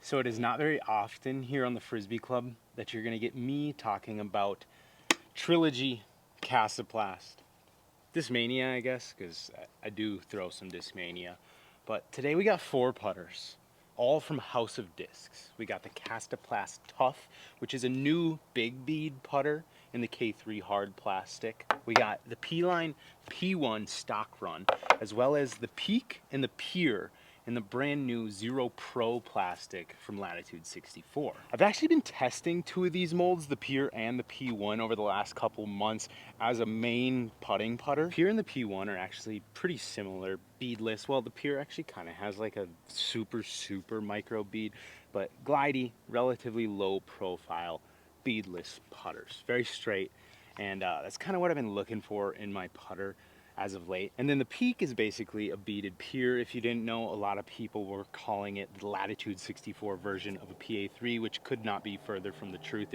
So it is not very often here on the Frisbee Club that you're going to get me talking about Trilogy Casaplast. Discmania, I guess, because I do throw some Discmania. But today we got 4 putters, all from House of Discs. We got the Casaplast Tough, which is a new big bead putter in the K3 hard plastic. We got the P-Line P1 stock run, as well as the Peak and the Pier in the brand new Zero Pro plastic from Latitude 64. I've actually been testing 2 of these molds, the Pier and the P1, over the last couple months as a main putting putter. Pier and the P1 are actually pretty similar, beadless. Well, the Pier actually kind of has like a super micro bead, but glidey, relatively low profile, beadless putters. Very straight, and that's kind of what I've been looking for in my putter as of late. And then the Peak is basically a beaded Pier. If you didn't know, a lot of people were calling it the Latitude 64 version of a PA3, which could not be further from the truth.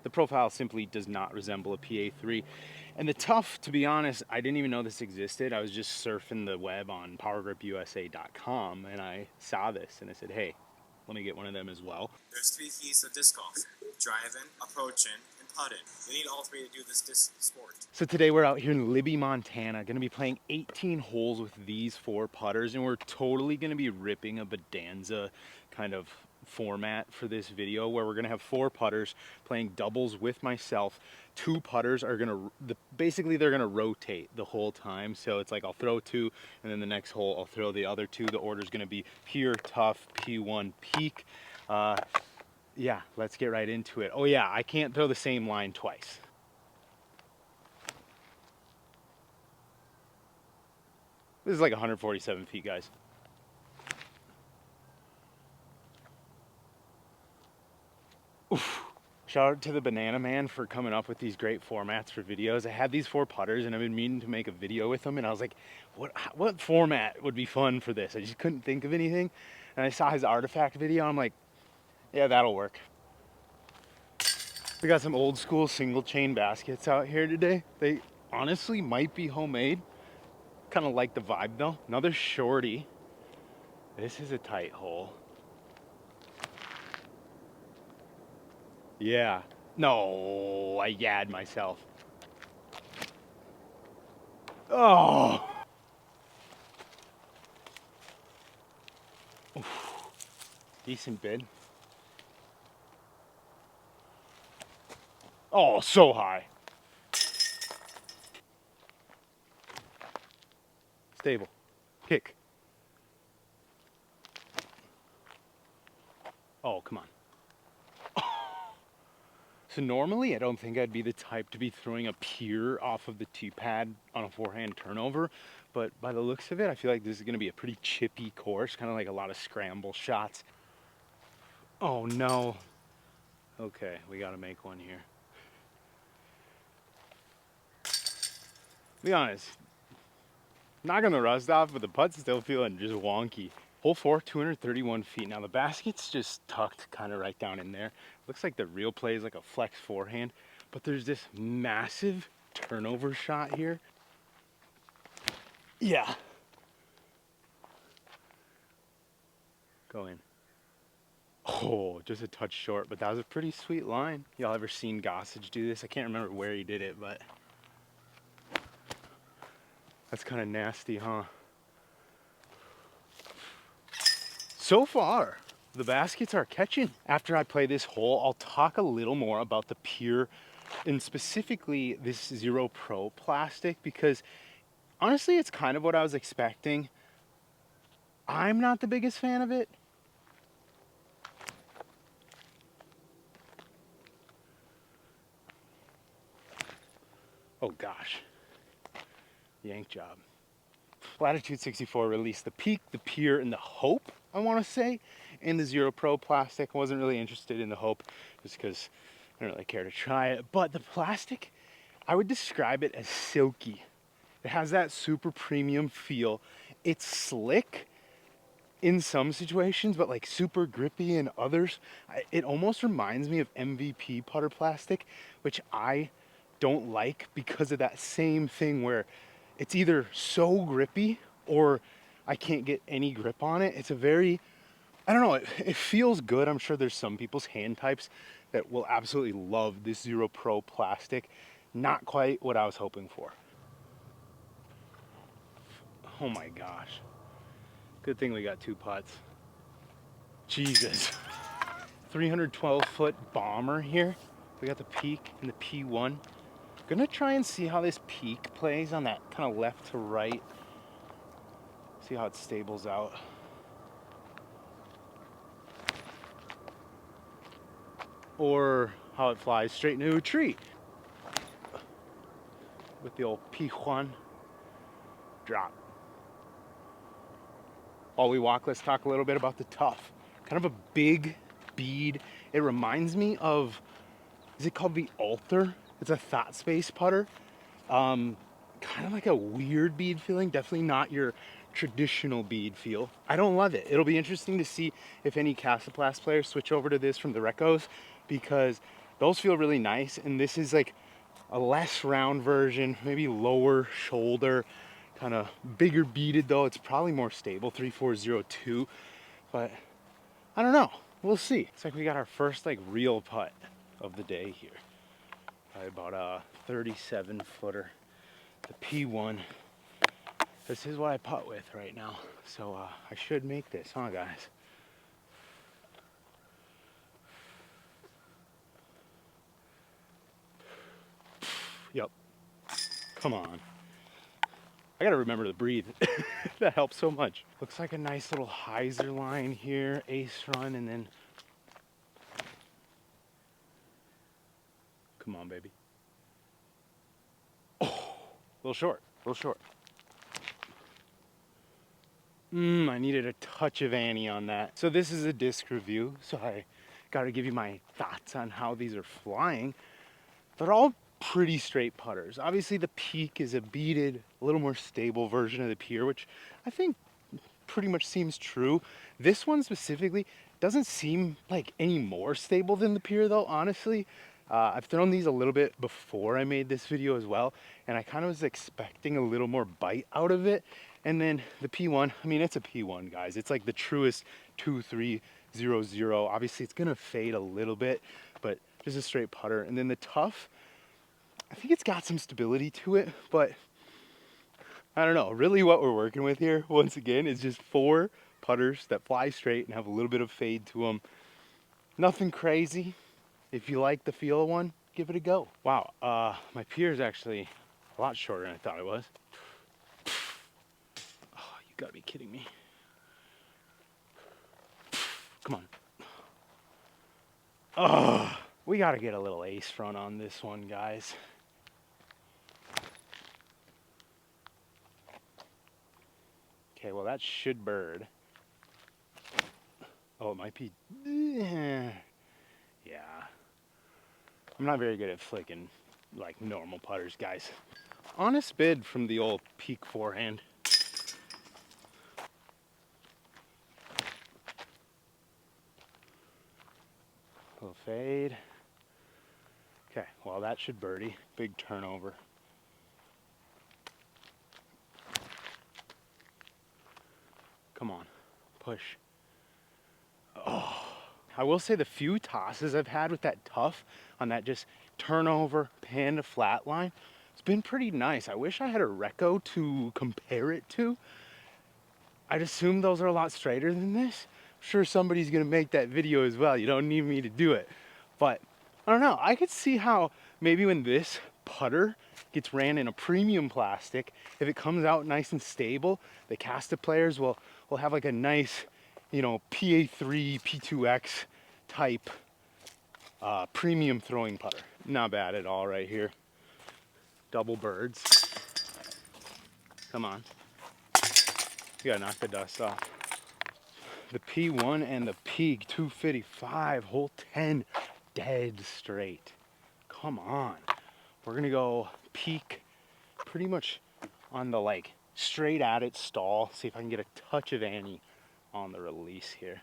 The profile simply does not resemble a PA3. And the Tough, to be honest, I didn't even know this existed. I was just surfing the web on powergripusa.com and I saw this and I said, hey, let me get one of them as well. There's 3 keys to disc golf: driving, approaching, and putting. You need all 3 to do this disc sport. So today we're out here in Libby, Montana, gonna be playing 18 holes with these 4 putters, and we're totally gonna be ripping a Bonanza kind of format for this video, where we're gonna have 4 putters playing doubles with myself. 2 putters are gonna, basically they're gonna rotate the whole time. So it's like I'll throw 2, and then the next hole I'll throw the other 2. The order's gonna be Pier, Tough, P1, Peak. Yeah, let's get right into it. Oh yeah, I can't throw the same line twice. This is like 147 feet, guys. Oof. Shout out to the Banana Man for coming up with these great formats for videos. I had these 4 putters and I've been meaning to make a video with them, and I was like, what format would be fun for this? I just couldn't think of anything. And I saw his artifact video, I'm like, yeah, that'll work. We got some old school single chain baskets out here today. They honestly might be homemade. Kind of like the vibe though. Another shorty. This is a tight hole. Yeah. No, I yadded myself. Oh. Oof. Decent bid. Oh, so high. Stable. Kick. Oh, come on. So normally I don't think I'd be the type to be throwing a Pier off of the tee pad on a forehand turnover, but by the looks of it, I feel like this is going to be a pretty chippy course, kind of like a lot of scramble shots. Oh no. Okay, we got to make one here. Be honest, not gonna rust off, but the putt's still feeling just wonky. Hole 4, 231 feet. Now the basket's just tucked kind of right down in there. Looks like the real play is like a flex forehand, but there's this massive turnover shot here. Yeah. Go in. Oh, just a touch short, but that was a pretty sweet line. Y'all ever seen Gossage do this? I can't remember where he did it, but that's kind of nasty, huh? So far, the baskets are catching. After I play this hole, I'll talk a little more about the Pier and specifically this Zero Pro plastic, because honestly, it's kind of what I was expecting. I'm not the biggest fan of it. Oh gosh, yank job. Latitude 64 released the Peak, the Pier, and the Hope, I want to say, and the Zero Pro plastic. I wasn't really interested in the Hope just because I don't really care to try it. But the plastic, I would describe it as silky. It has that super premium feel. It's slick in some situations, but like super grippy in others. It almost reminds me of MVP putter plastic, which I don't like because of that same thing where it's either so grippy or I can't get any grip on it. It's a very, I don't know, it feels good. I'm sure there's some people's hand types that will absolutely love this Zero Pro plastic. Not quite what I was hoping for. Oh my gosh. Good thing we got 2 putts. Jesus. 312 foot bomber here. We got the peak and the P1. Gonna try and see how this peak plays on that kind of left to right. See how it stables out. Or how it flies straight into a tree. With the old P1 drop. While we walk, let's talk a little bit about the tough. Kind of a big bead. It reminds me of, is it called the Alter? It's a thought space putter. Kind of like a weird bead feeling. Definitely not your traditional bead feel. I don't love it. It'll be interesting to see if any Casaplast players switch over to this from the Recos, because those feel really nice. And this is like a less round version, maybe lower shoulder, kind of bigger beaded though. It's probably more stable, 3402, but I don't know. We'll see. It's like we got our first like real putt of the day here. Probably about a 37 footer. The P1. This is what I putt with right now. So I should make this, huh guys? Yep. Come on. I gotta remember to breathe. That helps so much. Looks like a nice little hyzer line here, ace run, and then... Come on, baby. Oh, a little short, a little short. I needed a touch of Annie on that. So this is a disc review, so I gotta give you my thoughts on how these are flying. They're all pretty straight putters. Obviously the Peak is a beaded, a little more stable version of the Pier, which I think pretty much seems true. This one specifically doesn't seem like any more stable than the Pier though, honestly. I've thrown these a little bit before I made this video as well, and I kind of was expecting a little more bite out of it. And then the P1, I mean, it's a P1, guys. It's like the truest 2-3-0-0. Obviously it's gonna fade a little bit, but just a straight putter. And then the Tough, I think it's got some stability to it, but I don't know. Really what we're working with here, once again, is just 4 putters that fly straight and have a little bit of fade to them. Nothing crazy. If you like the feel of one, give it a go. Wow, my Pier is actually a lot shorter than I thought it was. Oh, you gotta be kidding me. Come on. Oh, we gotta get a little ace front on this one, guys. Okay, well that should bird. Oh, it might be, yeah. I'm not very good at flicking like normal putters, guys. Honest bid from the old Peak forehand. Little fade. Okay, well that should birdie. Big turnover. Come on, push. Oh, I will say the few tosses I've had with that Tough on that just turnover, pan to flat line, it's been pretty nice. I wish I had a Reco to compare it to. I'd assume those are a lot straighter than this. I'm sure somebody's gonna make that video as well. You don't need me to do it. But I don't know, I could see how maybe when this putter gets ran in a premium plastic, if it comes out nice and stable, the Casta players will have like a nice, you know, PA3, P2X type premium throwing putter. Not bad at all right here. Double birds. Come on. You gotta knock the dust off. The P1 and the Peak 255, hole 10, dead straight. Come on. We're gonna go Peak pretty much on the like straight at it stall. See if I can get a touch of Annie on the release here.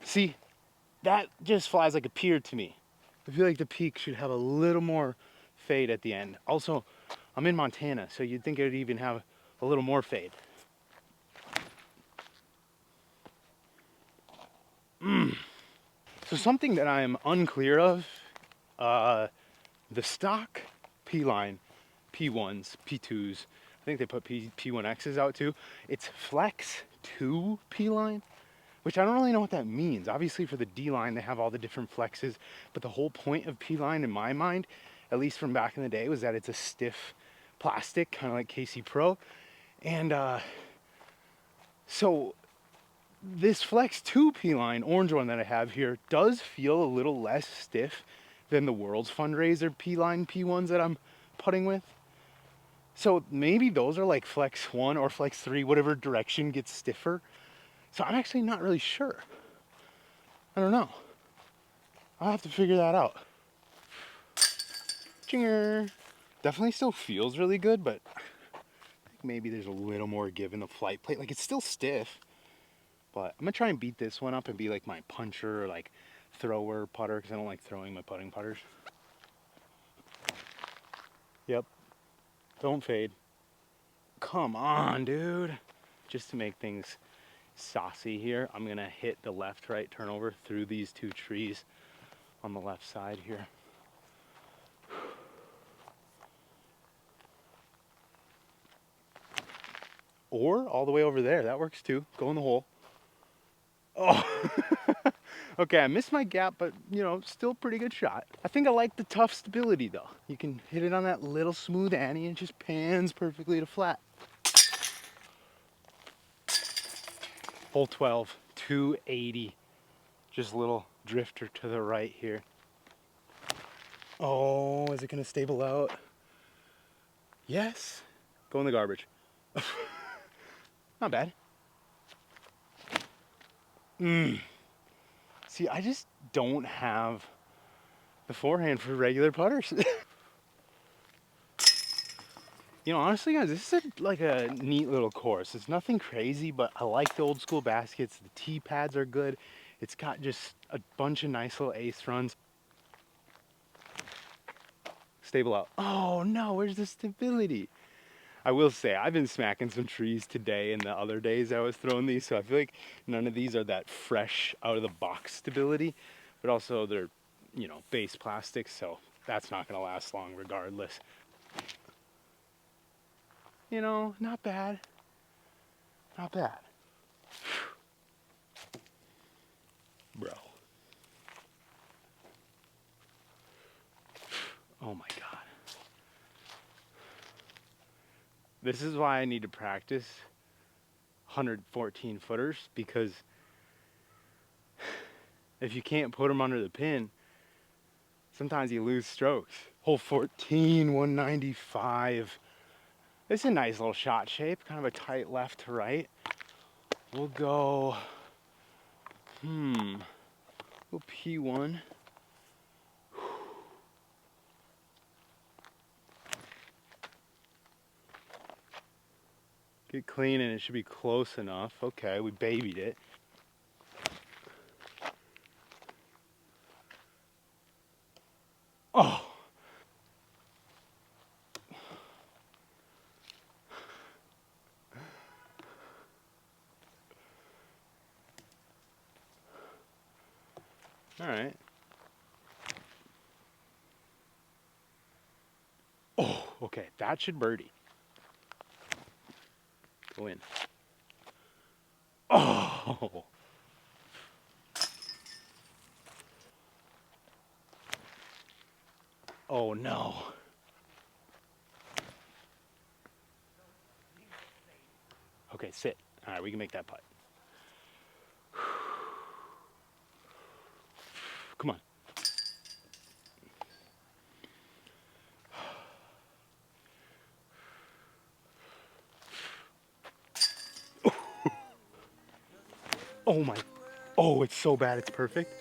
See, that just flies like a Pier to me. I feel like the Peak should have a little more fade at the end. Also, I'm in Montana, so you'd think it would even have a a little more fade. So something that I am unclear of, the stock P-line, P1s, P2s, I think they put P1Xs out too. It's Flex 2 P-line, which I don't really know what that means. Obviously for the D-line, they have all the different flexes, but the whole point of P-line in my mind, at least from back in the day, was that it's a stiff plastic, kind of like KC Pro. And so this Flex 2 P-line, orange one that I have here, does feel a little less stiff than the World's Fundraiser P-line P1s that I'm putting with. So maybe those are like Flex 1 or Flex 3, whatever direction gets stiffer. So I'm actually not really sure. I don't know. I'll have to figure that out. Chinger. Definitely still feels really good, but I think maybe there's a little more give in the flight plate. Like, it's still stiff, but I'm gonna try and beat this one up and be like my puncher or like thrower putter, because I don't like throwing my putting putters. Yep. Don't fade. Come on, dude. Just to make things saucy here, I'm gonna hit the left-right turnover through these two trees on the left side here. Or all the way over there, that works too. Go in the hole. Oh, okay, I missed my gap, but you know, still pretty good shot. I think I like the tough stability though. You can hit it on that little smooth Annie and it just pans perfectly to flat. Hole 12, 280. Just a little drifter to the right here. Oh, is it gonna stable out? Yes. Go in the garbage. Not bad. See, I just don't have the forehand for regular putters. You know, honestly, guys, this is like a neat little course. It's nothing crazy, but I like the old school baskets. The tee pads are good. It's got just a bunch of nice little ace runs. Stable out. Oh no, where's the stability? I will say, I've been smacking some trees today and the other days I was throwing these, so I feel like none of these are that fresh out of the box stability, but also they're, you know, base plastic, so that's not gonna last long regardless. You know, not bad. Not bad. Bro. Oh my God. This is why I need to practice 114 footers, because if you can't put them under the pin, sometimes you lose strokes. Hole 14, 195. It's a nice little shot shape, kind of a tight left to right. We'll go, we'll P1. Get clean and it should be close enough. Okay, we babied it. Oh. All right. Oh, okay, that should birdie. Go in. Oh. Oh no. Okay, sit. All right, we can make that putt. Come on. Oh my. Oh, it's so bad, it's perfect.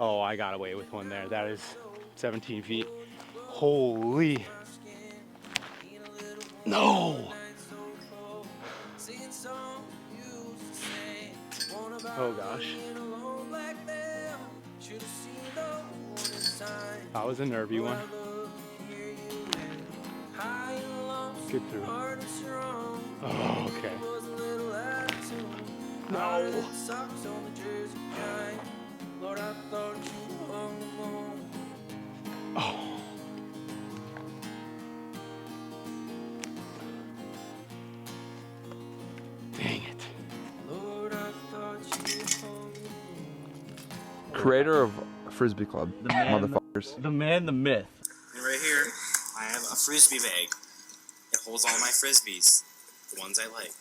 Oh, I got away with one there. That is 17 feet. Holy. No. Oh gosh. That was a nervy one. Get through. Oh, okay. No. Oh. Dang it. Creator of Frisbee Club, motherfuckers. The man, the myth. And right here, I have a frisbee bag. It holds all my frisbees, the ones I like.